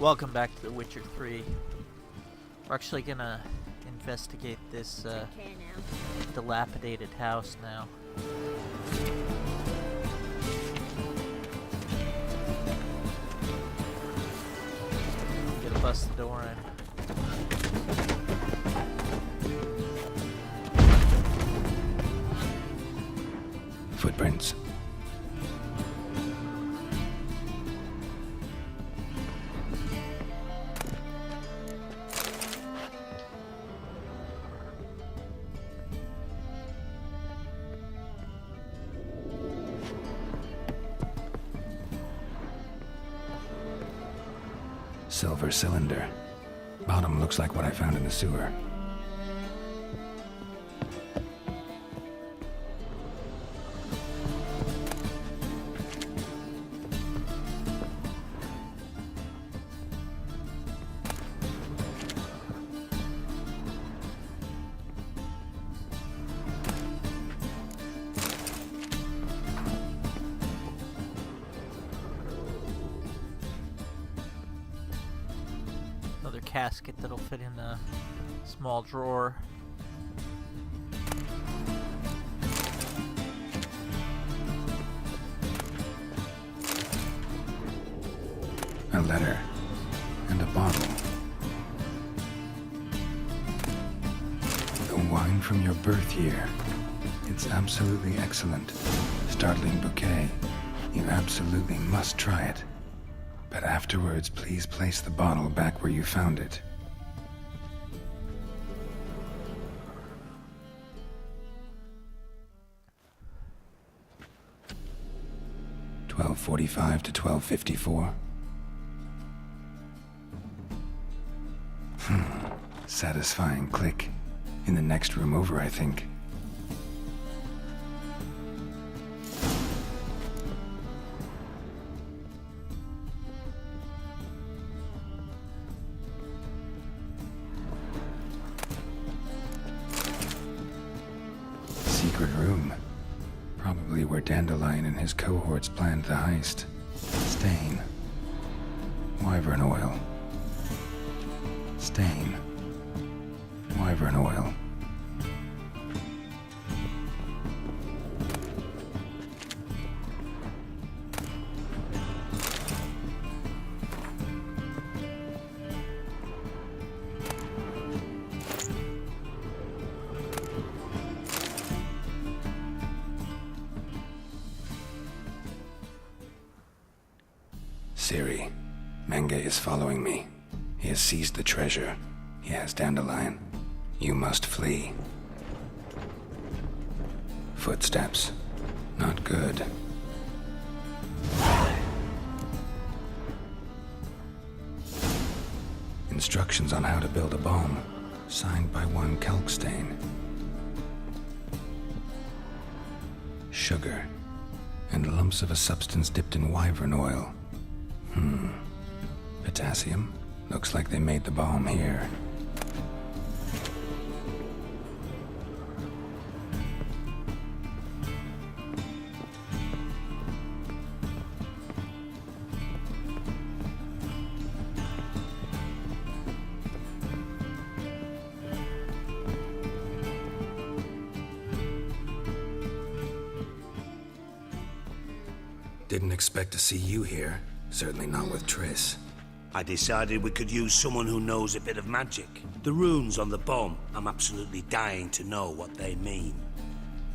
Welcome back to The Witcher 3. We're actually gonna investigate this dilapidated house now. Gonna bust the door in. Footprints. Silver cylinder. Bottom looks like what I found in the sewer. Another casket that'll fit in a small drawer. A letter. And a bottle. The wine from your birth year. It's absolutely excellent. Startling bouquet. You absolutely must try it. But afterwards, please place the bottle back where you found it. $12:45 to 12:54. Satisfying click. In the next room over, I think. Secret room. Probably where Dandelion and his cohorts planned the heist. Stain. Wyvern oil. Stain. Wyvern oil. Siri, Menge is following me. He has seized the treasure. He has Dandelion. You must flee. Footsteps. Not good. Instructions on how to build a bomb. Signed by one Kelkstain. Sugar. And lumps of a substance dipped in wyvern oil. Potassium? Looks like they made the bomb here. Didn't expect to see you here. Certainly not with Triss. I decided we could use someone who knows a bit of magic. The runes on the bomb, I'm absolutely dying to know what they mean.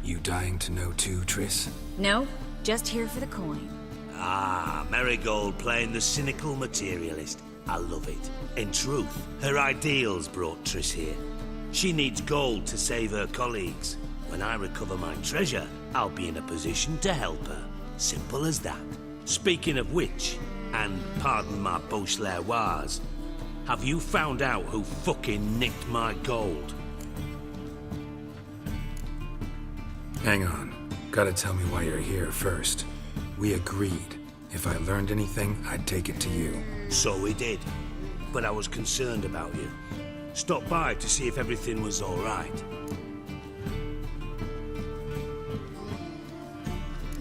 You dying to know too, Triss? No, just here for the coin. Ah, Marigold playing the cynical materialist. I love it. In truth, her ideals brought Triss here. She needs gold to save her colleagues. When I recover my treasure, I'll be in a position to help her. Simple as that. Speaking of which, and pardon my Beauclervoise, have you found out who fucking nicked my gold? Hang on. Gotta tell me why you're here first. We agreed. If I learned anything, I'd take it to you. So we did. But I was concerned about you. Stopped by to see if everything was all right.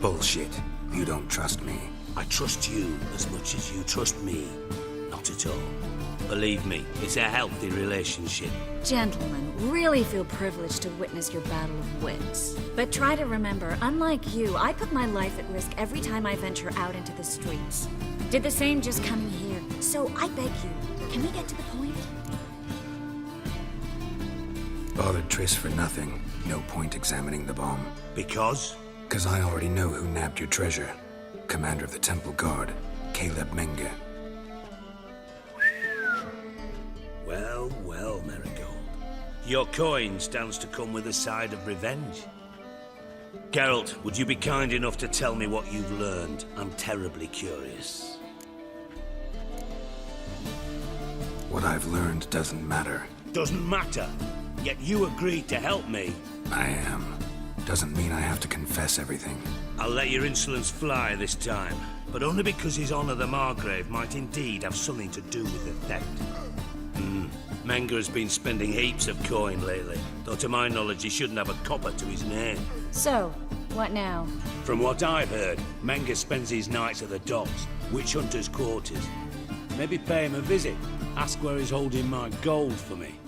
Bullshit. You don't trust me. I trust you as much as you trust me. Not Not at all. Believe me, it's a healthy relationship. Gentlemen, really feel privileged to witness your battle of wits. But try to remember, unlike you, I put my life at risk every time I venture out into the streets. Did the same just coming here. So I beg you, can we get to the point? Bothered Triss for nothing. No point examining the bomb. Because? 'Cause I already know who nabbed your treasure. Commander of the Temple Guard, Caleb Menge. Well, well, Marigold. Your coin stands to come with a side of revenge. Geralt, would you be kind enough to tell me what you've learned? I'm terribly curious. What I've learned doesn't matter. Doesn't matter. Yet you agreed to help me. I am. Doesn't mean I have to confess everything. I'll let your insolence fly this time, but only because His Honor the Margrave might indeed have something to do with the theft. Menge has been spending heaps of coin lately, though to my knowledge he shouldn't have a copper to his name. So, what now? From what I've heard, Menge spends his nights at the docks, witch hunters' quarters. Maybe pay him a visit. Ask where he's holding my gold for me.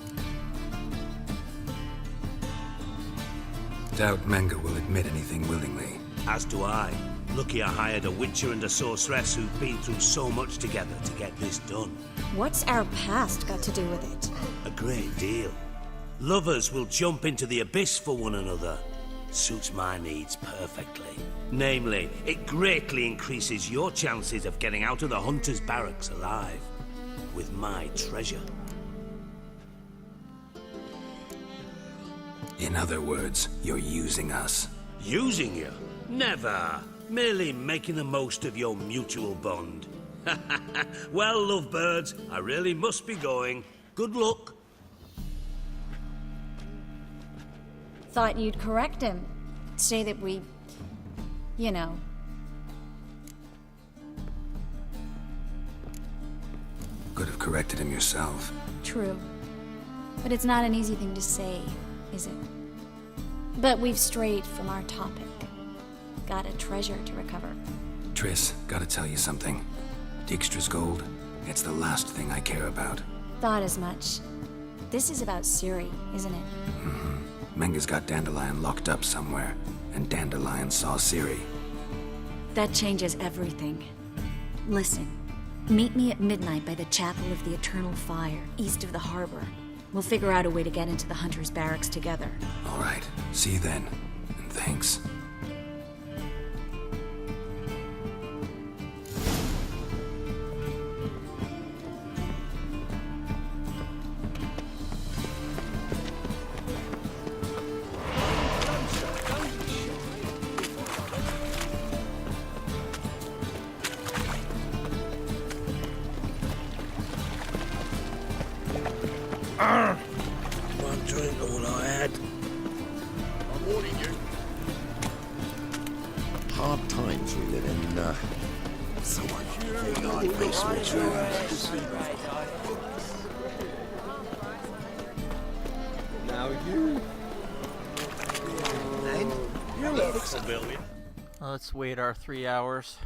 Doubt Menge will admit anything willingly. As do I. Lucky I hired a witcher and a sorceress who've been through so much together to get this done. What's our past got to do with it? A great deal. Lovers will jump into the abyss for one another. Suits my needs perfectly. Namely, it greatly increases your chances of getting out of the hunter's barracks alive. With my treasure. In other words, you're using us. Using you? Never. Merely making the most of your mutual bond. Well, lovebirds, I really must be going. Good luck. Thought you'd correct him. Say that we... you know. Could have corrected him yourself. True. But it's not an easy thing to say, is it? But we've strayed from our topic. Got a treasure to recover. Triss, gotta tell you something. Dijkstra's gold, it's the last thing I care about. Thought as much. This is about Ciri, isn't it? Menge's got Dandelion locked up somewhere, and Dandelion saw Ciri. That changes everything. Listen, meet me at midnight by the Chapel of the Eternal Fire, east of the harbor. We'll figure out a way to get into the Hunter's barracks together. All right, see you then, and thanks. One drink, all I had. I'm warning you. Hard times we live in, so I think I face what's Now you... Then, you'll fix the building. Let's wait our 3 hours.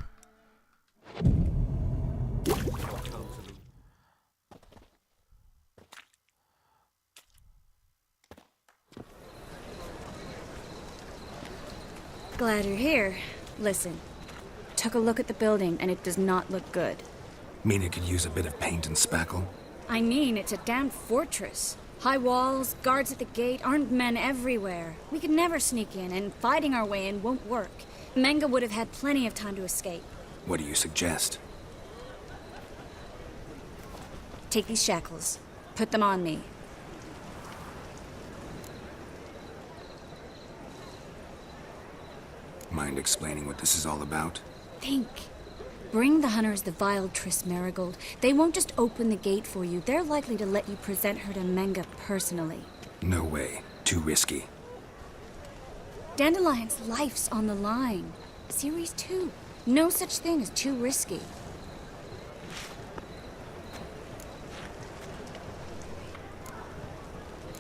Glad you're here. Listen, took a look at the building and it does not look good. Mean it could use a bit of paint and spackle? I mean, it's a damn fortress. High walls, guards at the gate, armed men everywhere. We could never sneak in, and fighting our way in won't work. Menge would have had plenty of time to escape. What do you suggest? Take these shackles. Put them on me. Mind explaining what this is all about? Think. Bring the hunters the vile Triss Marigold. They won't just open the gate for you. They're likely to let you present her to Menge personally. No way. Too risky. Dandelion's life's on the line. Ciri's too. No such thing as too risky.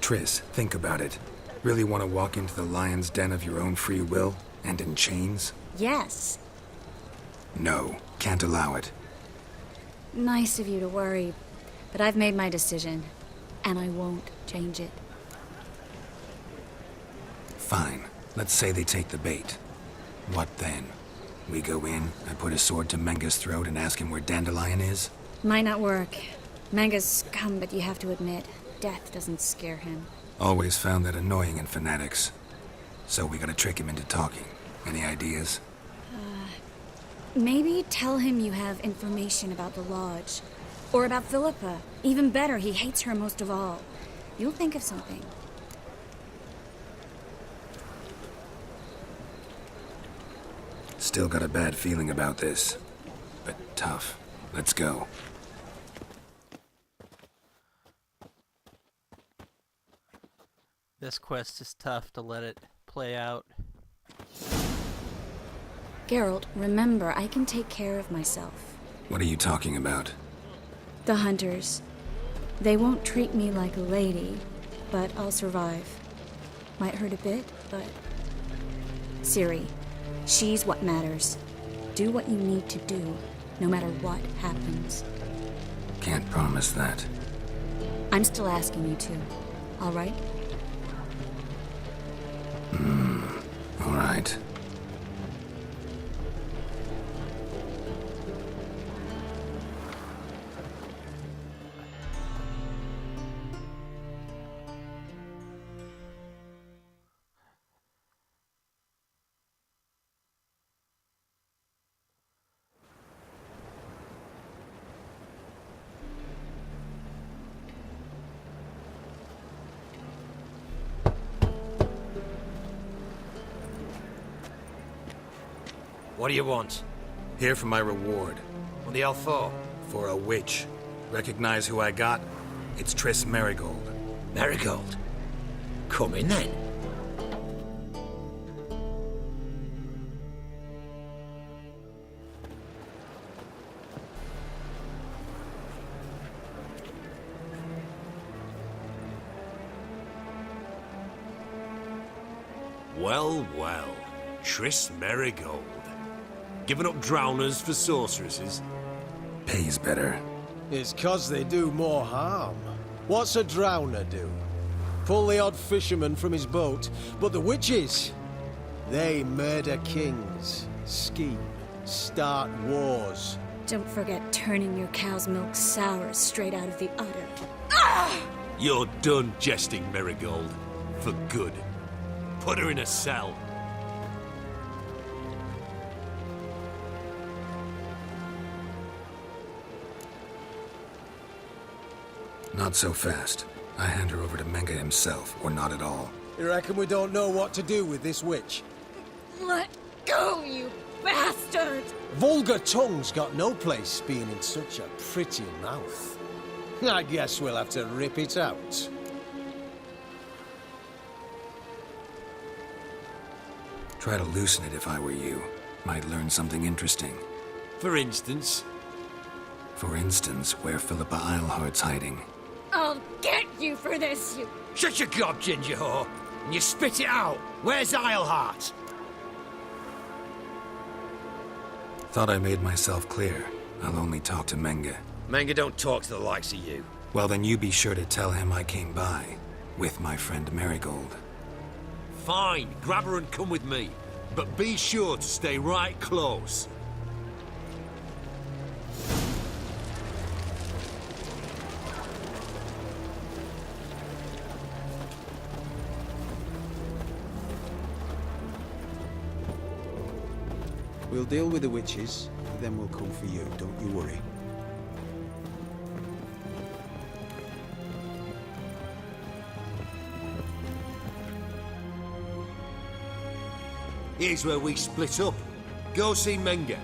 Triss, think about it. Really want to walk into the lion's den of your own free will? And in chains? Yes. No, can't allow it. Nice of you to worry, but I've made my decision, and I won't change it. Fine. Let's say they take the bait. What then? We go in, I put a sword to Menge's throat and ask him where Dandelion is? Might not work. Menge's scum, but you have to admit, death doesn't scare him. Always found that annoying in fanatics. So we gotta trick him into talking. Any ideas? Maybe tell him you have information about the Lodge. Or about Philippa. Even better, he hates her most of all. You'll think of something. Still got a bad feeling about this. But tough. Let's go. This quest is tough to let it play out. Geralt, remember, I can take care of myself. What are you talking about? The hunters. They won't treat me like a lady, but I'll survive. Might hurt a bit, but... Ciri, she's what matters. Do what you need to do, no matter what happens. Can't promise that. I'm still asking you to, all right? All right. What do you want? Here for my reward. What the hell for? For a witch. Recognize who I got? It's Triss Marigold. Marigold? Come in then. Well, well. Triss Marigold. Giving up drowners for sorceresses? Pays better. It's 'cause they do more harm. What's a drowner do? Pull the odd fisherman from his boat, but the witches, they murder kings, scheme, start wars. Don't forget turning your cow's milk sour straight out of the udder. You're done jesting, Marigold. For good. Put her in a cell. Not so fast. I hand her over to Menge himself, or not at all. You reckon we don't know what to do with this witch? Let go, you bastard! Vulgar tongue's got no place being in such a pretty mouth. I guess we'll have to rip it out. Try to loosen it if I were you. Might learn something interesting. For instance? For instance, where Philippa Eilhart's hiding. I'll get you for this, you... Shut your gob, ginger whore, and you spit it out. Where's Eilhart? Thought I made myself clear. I'll only talk to Menge. Menge don't talk to the likes of you. Well, then you be sure to tell him I came by. With my friend Marigold. Fine, grab her and come with me. But be sure to stay right close. We'll deal with the witches, then we'll come for you, don't you worry. Here's where we split up. Go see Menge.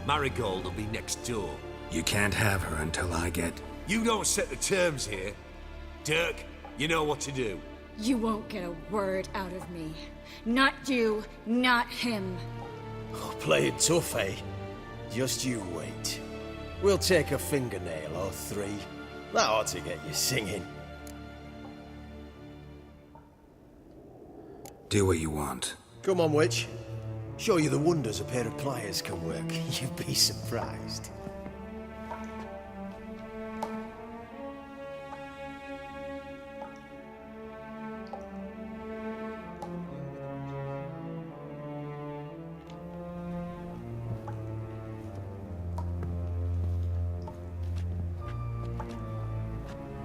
Marigold will be next door. You can't have her until I get... You don't set the terms here. Dirk, you know what to do. You won't get a word out of me. Not you, not him. Oh, play it tough, eh? Just you wait. We'll take a fingernail or three. That ought to get you singing. Do what you want. Come on, witch. Show you the wonders a pair of pliers can work. You'd be surprised.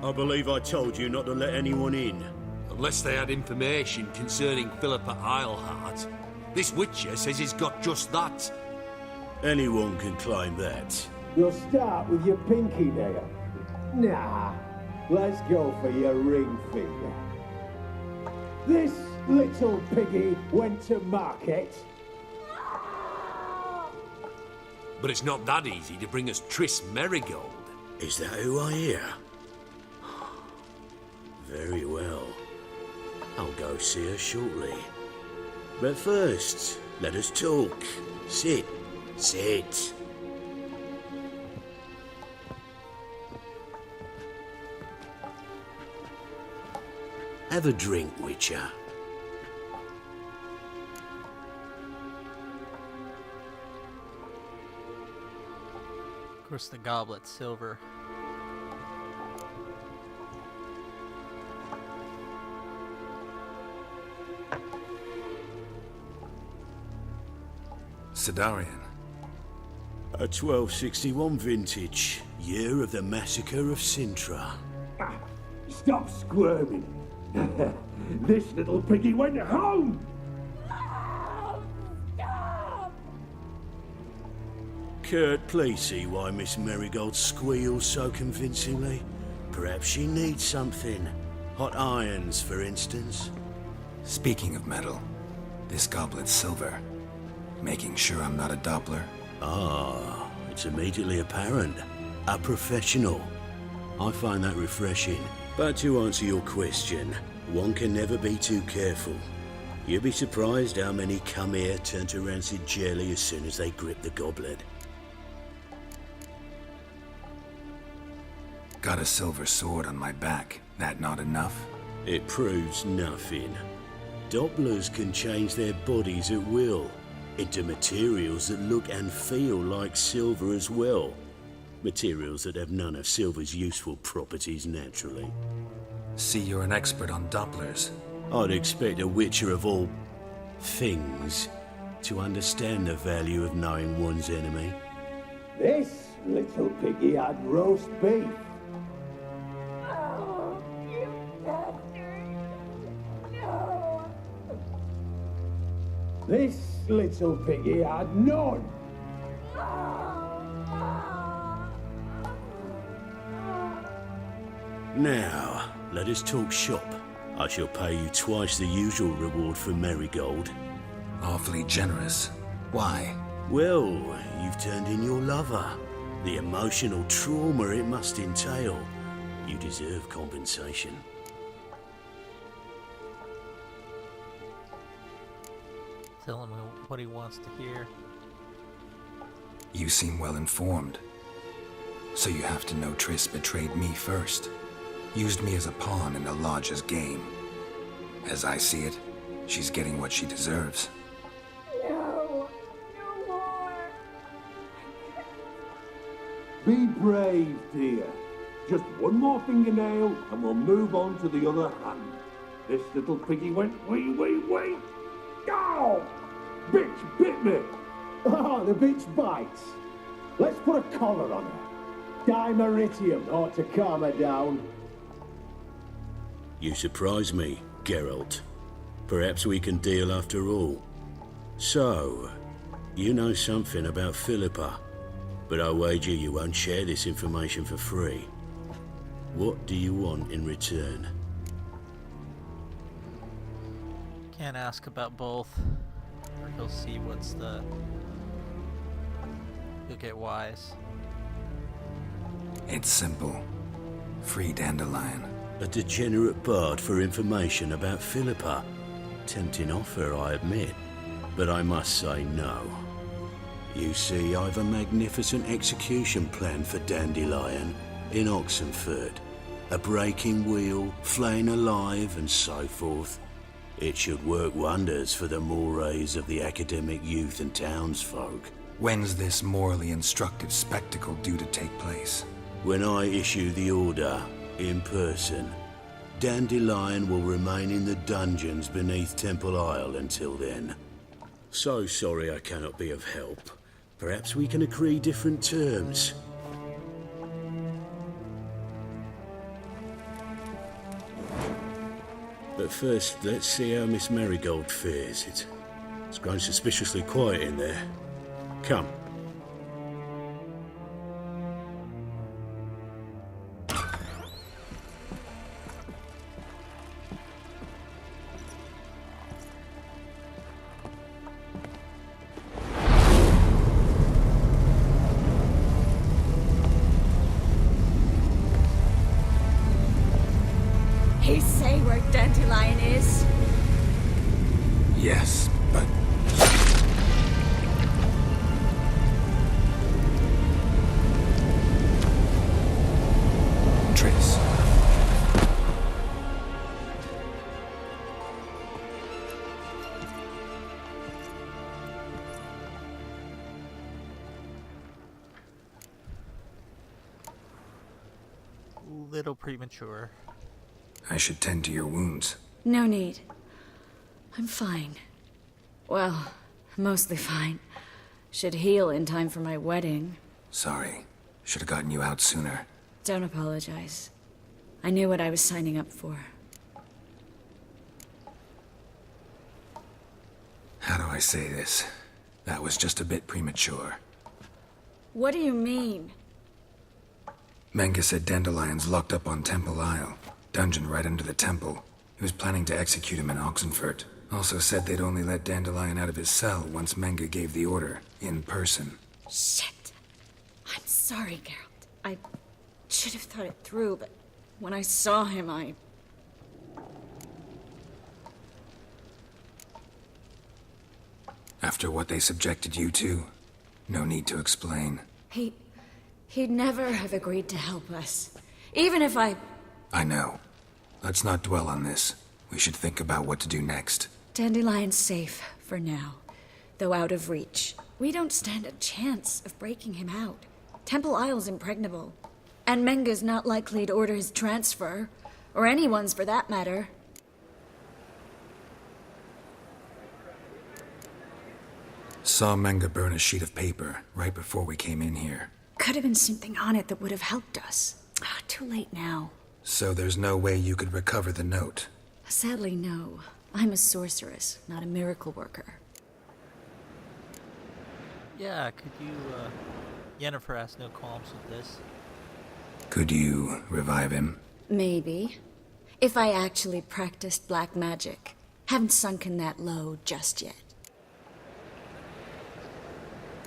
I believe I told you not to let anyone in. Unless they had information concerning Philippa Eilhart. This witcher says he's got just that. Anyone can claim that. You'll start with your pinky nail. Nah, let's go for your ring finger. This little piggy went to market. But it's not that easy to bring us Triss Merigold. Is that who I hear? Very well. I'll go see her shortly. But first, let us talk. Sit. Sit. Have a drink, Witcher. Of course, the goblet's silver. Sidarian. A 1261 vintage, year of the massacre of Sintra. Stop squirming. This little piggy went home. Kurt, please see why Miss Merigold squeals so convincingly. Perhaps she needs something. Hot irons, for instance. Speaking of metal, this goblet's silver. Making sure I'm not a Doppler. Ah, it's immediately apparent. A professional. I find that refreshing. But to answer your question, one can never be too careful. You'd be surprised how many come here turn to rancid jelly as soon as they grip the goblet. Got a silver sword on my back. That not enough? It proves nothing. Dopplers can change their bodies at will, into materials that look and feel like silver as well. Materials that have none of silver's useful properties naturally. See, you're an expert on Dopplers. I'd expect a witcher of all things to understand the value of knowing one's enemy. This little piggy had roast beef. This little piggy had none. Now, let us talk shop. I shall pay you twice the usual reward for Merigold. Awfully generous. Why? Well, you've turned in your lover. The emotional trauma it must entail. You deserve compensation. Tell him what he wants to hear. You seem well informed. So you have to know Triss betrayed me first. Used me as a pawn in the Lodge's game. As I see it, she's getting what she deserves. No, no more. Be brave, dear. Just one more fingernail and we'll move on to the other hand. This little piggy went wee. Ow! Bitch bit me! Oh, the bitch bites. Let's put a collar on her. Dimeritium ought to calm her down. You surprise me, Geralt. Perhaps we can deal after all. So, you know something about Philippa, but I wager you won't share this information for free. What do you want in return? Can't ask about both, or he'll see what's the... He'll get wise. It's simple. Free Dandelion. A degenerate bard for information about Philippa. Tempting offer, I admit, but I must say no. You see, I've a magnificent execution plan for Dandelion in Oxenford. A breaking wheel, flaying alive, and so forth. It should work wonders for the mores of the academic youth and townsfolk. When's this morally instructive spectacle due to take place? When I issue the order, in person, Dandelion will remain in the dungeons beneath Temple Isle until then. So sorry I cannot be of help. Perhaps we can agree different terms. But first, let's see how Miss Marigold fares. It's grown suspiciously quiet in there. Come. He say where Dandelion is? Yes, but Triss. Little premature. I should tend to your wounds. No need. I'm fine. Well, mostly fine. Should heal in time for my wedding. Sorry. Should have gotten you out sooner. Don't apologize. I knew what I was signing up for. How do I say this? That was just a bit premature. What do you mean? Menge said Dandelion's locked up on Temple Isle. Dungeon right under the temple. He was planning to execute him in Oxenfurt. Also said they'd only let Dandelion out of his cell once Menge gave the order, in person. Shit. I'm sorry, Geralt. I should have thought it through, but when I saw him, After what they subjected you to, no need to explain. He'd never have agreed to help us. Even if I know. Let's not dwell on this. We should think about what to do next. Dandelion's safe, for now. Though out of reach. We don't stand a chance of breaking him out. Temple Isle's impregnable. And Menge's not likely to order his transfer. Or anyone's, for that matter. Saw Menge burn a sheet of paper right before we came in here. Could have been something on it that would have helped us. Too late now. So there's no way you could recover the note? Sadly, no. I'm a sorceress, not a miracle worker. Yeah, could you, Yennefer has no qualms with this. Could you revive him? Maybe. If I actually practiced black magic. Haven't sunken that low just yet.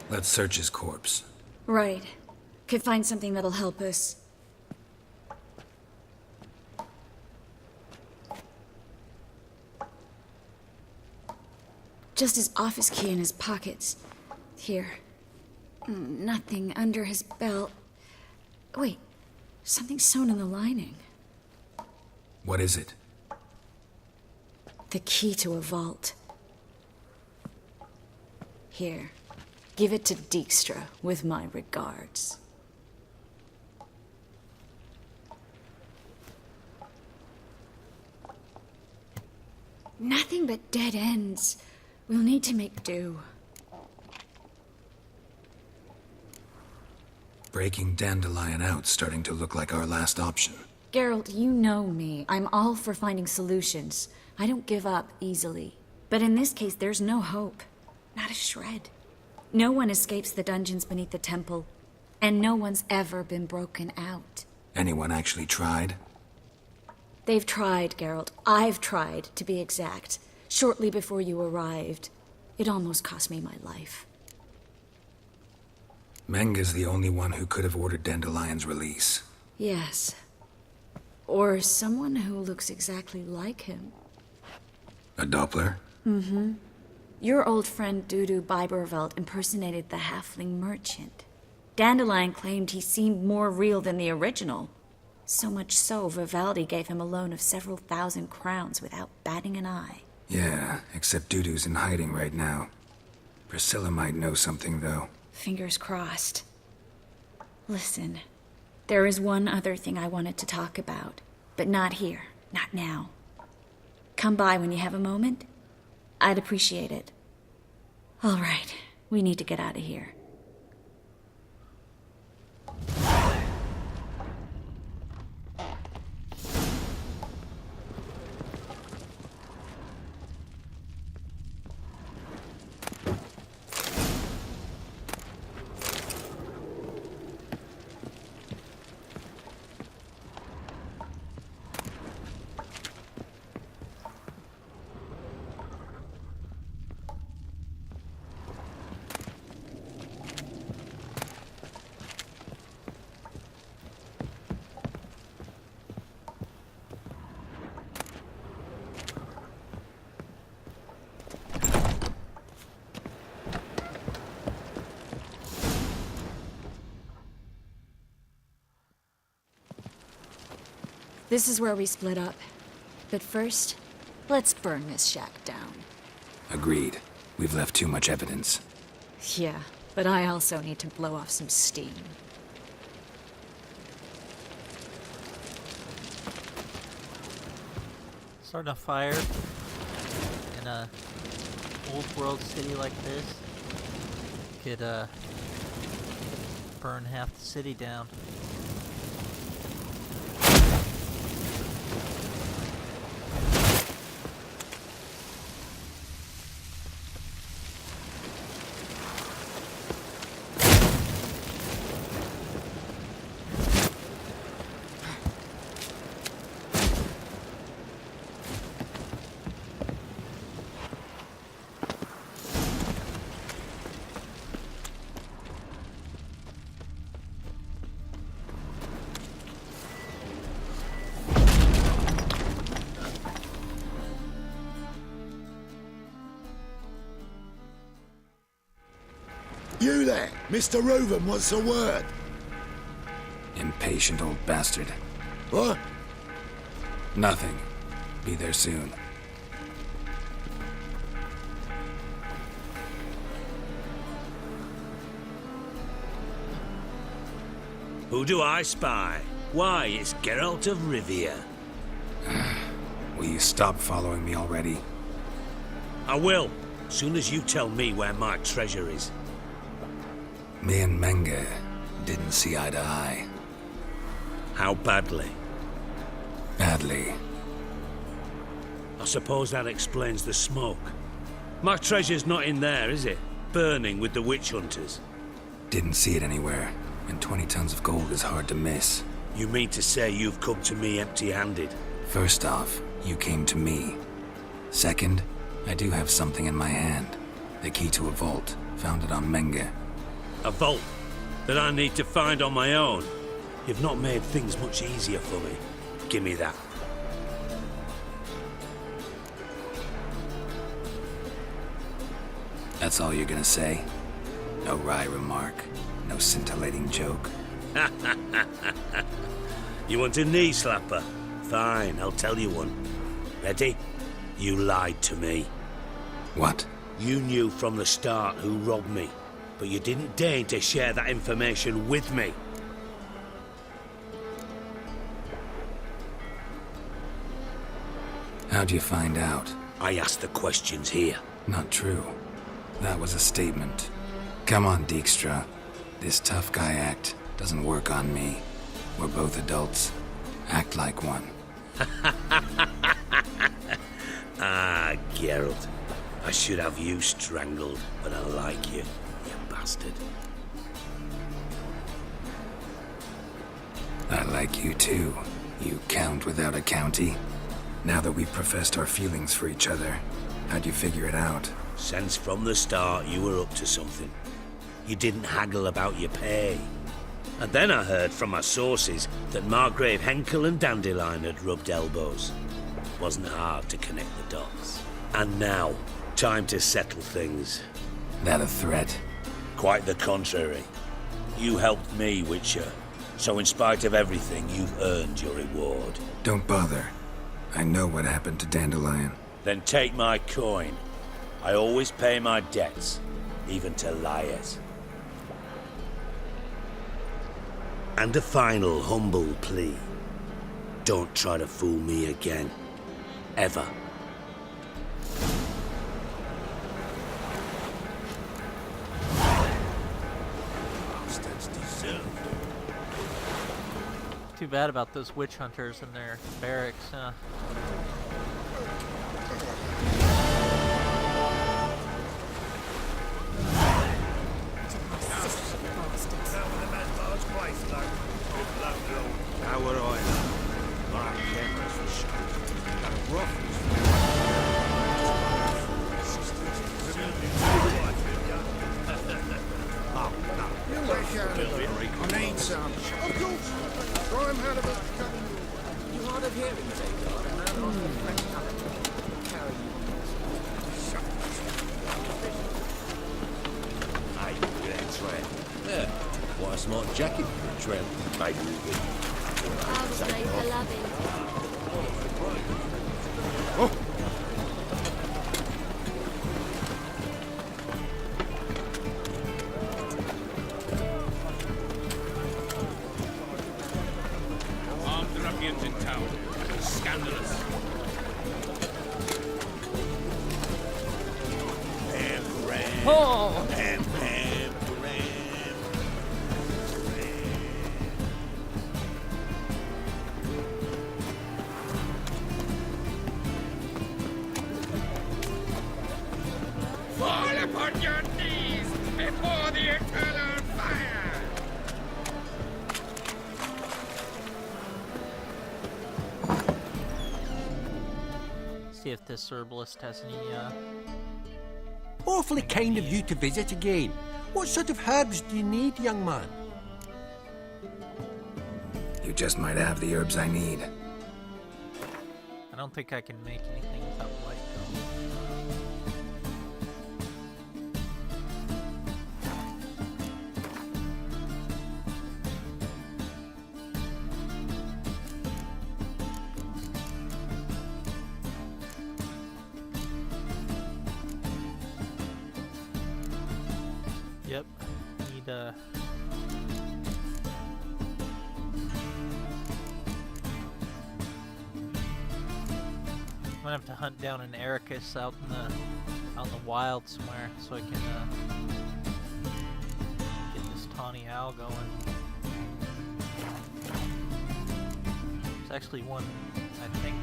Let's search his corpse. Right. Could find something that'll help us. Just his office key in his pockets. Here. Nothing under his belt. Wait. Something sewn in the lining. What is it? The key to a vault. Here. Give it to Dijkstra with my regards. Nothing but dead ends. We'll need to make do. Breaking Dandelion out's starting to look like our last option. Geralt, you know me. I'm all for finding solutions. I don't give up easily. But in this case, there's no hope. Not a shred. No one escapes the dungeons beneath the temple. And no one's ever been broken out. Anyone actually tried? They've tried, Geralt. I've tried, to be exact. Shortly before you arrived. It almost cost me my life. Menge's the only one who could have ordered Dandelion's release. Yes. Or someone who looks exactly like him. A Doppler? Mm-hmm. Your old friend Dudu Biberveld impersonated the halfling merchant. Dandelion claimed he seemed more real than the original. So much so, Vivaldi gave him a loan of several thousand crowns without batting an eye. Yeah, except Dudu's in hiding right now. Priscilla might know something, though. Fingers crossed. Listen, there is one other thing I wanted to talk about, but not here, not now. Come by when you have a moment. I'd appreciate it. All right, we need to get out of here. This is where we split up. But first, let's burn this shack down. Agreed. We've left too much evidence. Yeah, but I also need to blow off some steam. Starting a fire in a old world city like this could burn half the city down. You there! Mr. Reuven wants a word. Impatient old bastard. What? Nothing. Be there soon. Who do I spy? Why, it's Geralt of Rivia. Will you stop following me already? I will, soon as you tell me where my treasure is. Me and Menge didn't see eye to eye. How badly? Badly. I suppose that explains the smoke. My treasure's not in there, is it? Burning with the witch hunters. Didn't see it anywhere, and 20 tons of gold is hard to miss. You mean to say you've come to me empty-handed? First off, you came to me. Second, I do have something in my hand. The key to a vault, found it on Menge. A vault that I need to find on my own. You've not made things much easier for me. Give me that. That's all you're gonna say? No wry remark, no scintillating joke. You want a knee slapper? Fine, I'll tell you one. Ready? You lied to me. What? You knew from the start who robbed me, but you didn't deign to share that information with me. How'd you find out? I asked the questions here. Not true. That was a statement. Come on, Dijkstra. This tough guy act doesn't work on me. We're both adults. Act like one. Ah, Geralt. I should have you strangled, but I like you, you bastard. I like you too, you count without a county. Now that we've professed our feelings for each other, how'd you figure it out? Since from the start you were up to something. You didn't haggle about your pay. And then I heard from my sources that Margrave Henkel and Dandelion had rubbed elbows. Wasn't hard to connect the dots. And now, time to settle things. That a threat? Quite the contrary. You helped me, Witcher. So in spite of everything, you've earned your reward. Don't bother. I know what happened to Dandelion. Then take my coin. I always pay my debts, even to liars. And a final humble plea. Don't try to fool me again. Ever. Bastards deserved. Too bad about those witch hunters and their barracks, huh? How would I know? My cameras were shot. Got rough. I need some. Of course. Try him out of it. You hard of hearing, Safeguard, and now lost the French talent. Carry you. Aye, that's right. Yeah, quite a smart jacket for a tramp. Maybe we could Obviously, beloved. Armed ruffians in town. Scandalous. Oh! Fall upon your knees before the eternal fire! See if this herbalist has any, Awfully kind of you to visit again. What sort of herbs do you need, young man? You just might have the herbs I need. I don't think I can make anything without light though. Yep, need I'm gonna have to hunt down an Ericus out in the wild somewhere so I can get this tawny owl going. There's actually one, I think,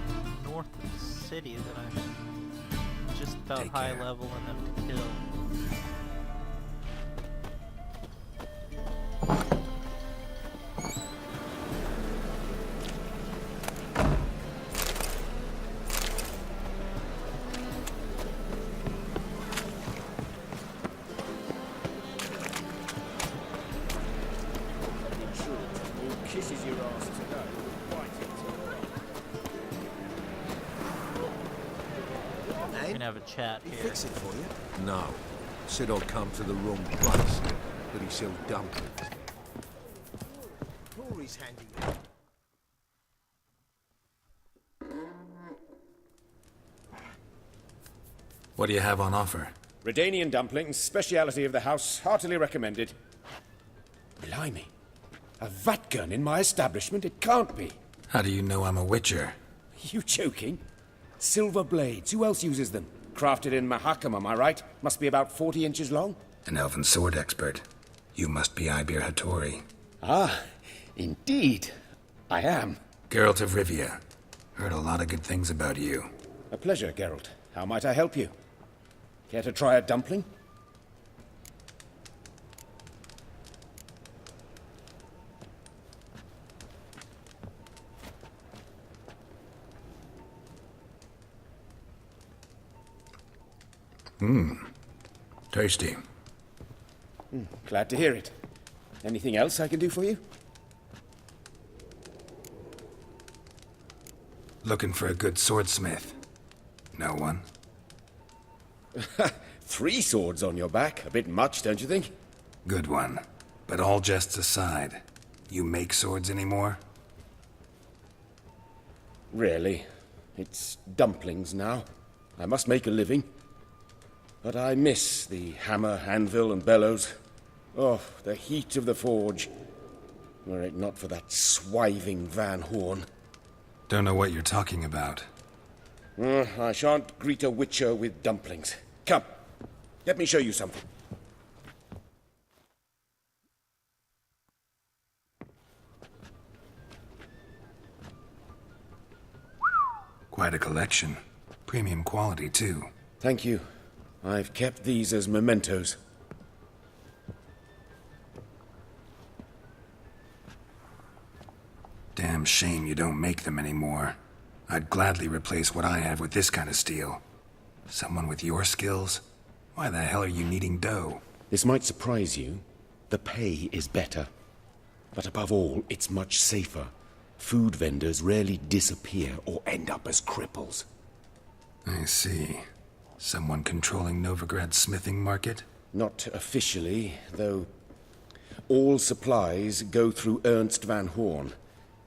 north of the city that I'm just about Take high care. level enough to kill. Kisses your ass today. We can have a chat here. Fix it for you. No. Said I'd come to the wrong place, but he sold dumplings. Rory's handy. What do you have on offer? Redanian dumplings, speciality of the house, heartily recommended. Blimey. A vat gun in my establishment? It can't be. How do you know I'm a witcher? You joking? Silver blades. Who else uses them? Crafted in Mahakam, am I right? Must be about 40 inches long? An elven sword expert. You must be Ibir Hattori. Ah, indeed. I am. Geralt of Rivia. Heard a lot of good things about you. A pleasure, Geralt. How might I help you? Care to try a dumpling? Tasty. Glad to hear it. Anything else I can do for you? Looking for a good swordsmith. No one? 3 swords on your back. A bit much, don't you think? Good one. But all jests aside, you make swords anymore? Really. It's dumplings now. I must make a living. But I miss the hammer, anvil, and bellows. Oh, the heat of the forge. Were it not for that swiving Van Horn. Don't know what you're talking about. I shan't greet a witcher with dumplings. Come, let me show you something. Quite a collection. Premium quality, too. Thank you. I've kept these as mementos. Damn shame you don't make them anymore. I'd gladly replace what I have with this kind of steel. Someone with your skills? Why the hell are you needing dough? This might surprise you. The pay is better. But above all, it's much safer. Food vendors rarely disappear or end up as cripples. I see. Someone controlling Novigrad's smithing market? Not officially, though all supplies go through Ernst Van Horn.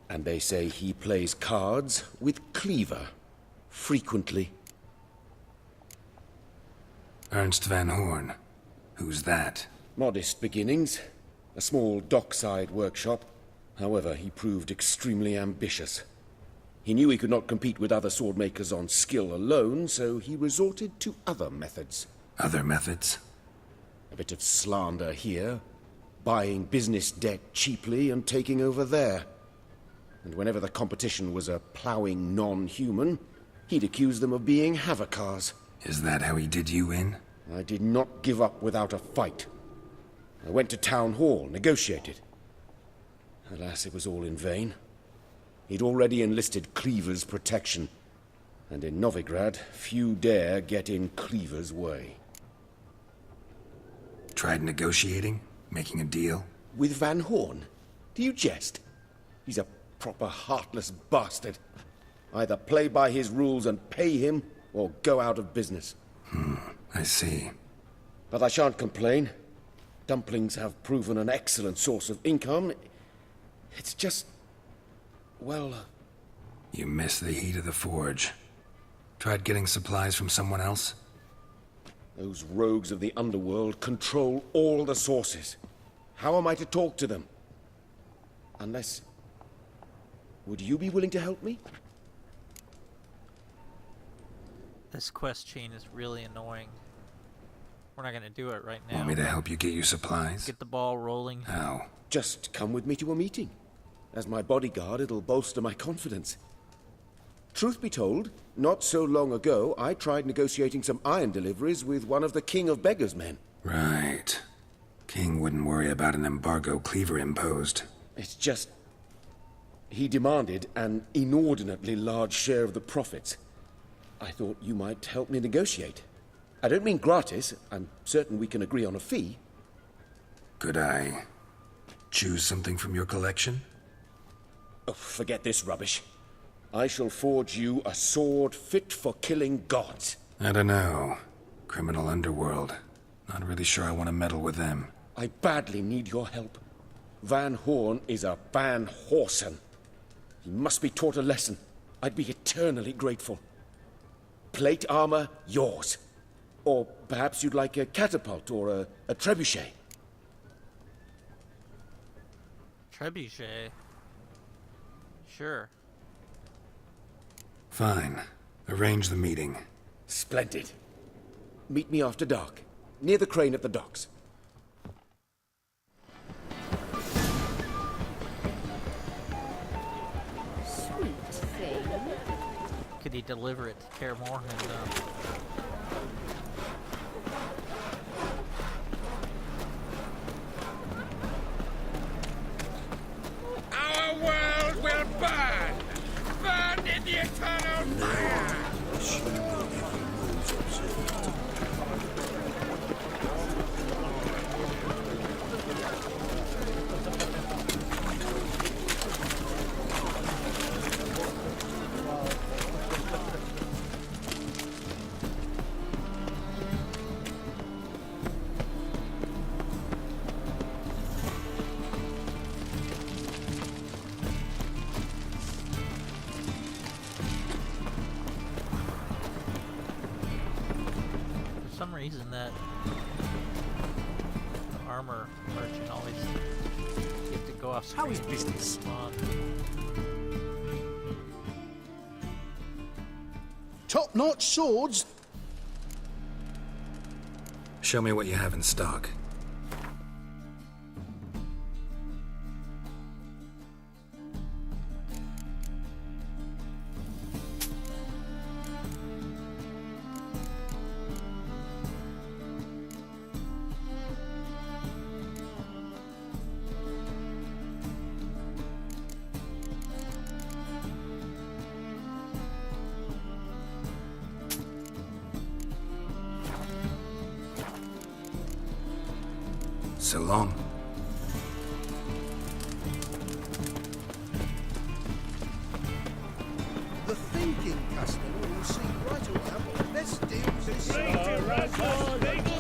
And they say he plays cards with Cleaver. Frequently. Ernst Van Horn. Who's that? Modest beginnings. A small dockside workshop. However, he proved extremely ambitious. He knew he could not compete with other swordmakers on skill alone, so he resorted to other methods. Other methods? A bit of slander here, buying business debt cheaply and taking over there. And whenever the competition was a ploughing non-human, he'd accuse them of being Havocars. Is that how he did you in? I did not give up without a fight. I went to town hall, negotiated. Alas, it was all in vain. He'd already enlisted Cleaver's protection, and in Novigrad, few dare get in Cleaver's way. Tried negotiating? Making a deal? With Van Horn? Do you jest? He's a proper heartless bastard. Either play by his rules and pay him, or go out of business. I see. But I shan't complain. Dumplings have proven an excellent source of income. It's just... well... You miss the heat of the forge. Tried getting supplies from someone else? Those rogues of the underworld control all the sources. How am I to talk to them? Unless... would you be willing to help me? This quest chain is really annoying. We're not gonna do it right now. Want me to help you get you supplies? Get the ball rolling. How? Just come with me to a meeting. As my bodyguard, it'll bolster my confidence. Truth be told, not so long ago, I tried negotiating some iron deliveries with one of the King of Beggars' men. Right. King wouldn't worry about an embargo Cleaver imposed. It's just... he demanded an inordinately large share of the profits. I thought you might help me negotiate. I don't mean gratis. I'm certain we can agree on a fee. Could I choose something from your collection? Oh, forget this rubbish. I shall forge you a sword fit for killing gods. I don't know. Criminal underworld. Not really sure I want to meddle with them. I badly need your help. Van Horn is a Van Horsen. He must be taught a lesson. I'd be eternally grateful. Plate armor, yours. Or perhaps you'd like a catapult or a trebuchet. Trebuchet? Sure. Fine. Arrange the meeting. Splendid. Meet me after dark, near the crane at the docks. Sweet thing. Could he deliver it to Kaer Morhen, Our world will burn! Burn in the eternal fire! For some reason that the armor merchant always get to go off screen. How is business? Top-notch swords? Show me what you have in stock. So long. The thinking customer will see right away what the best deals is.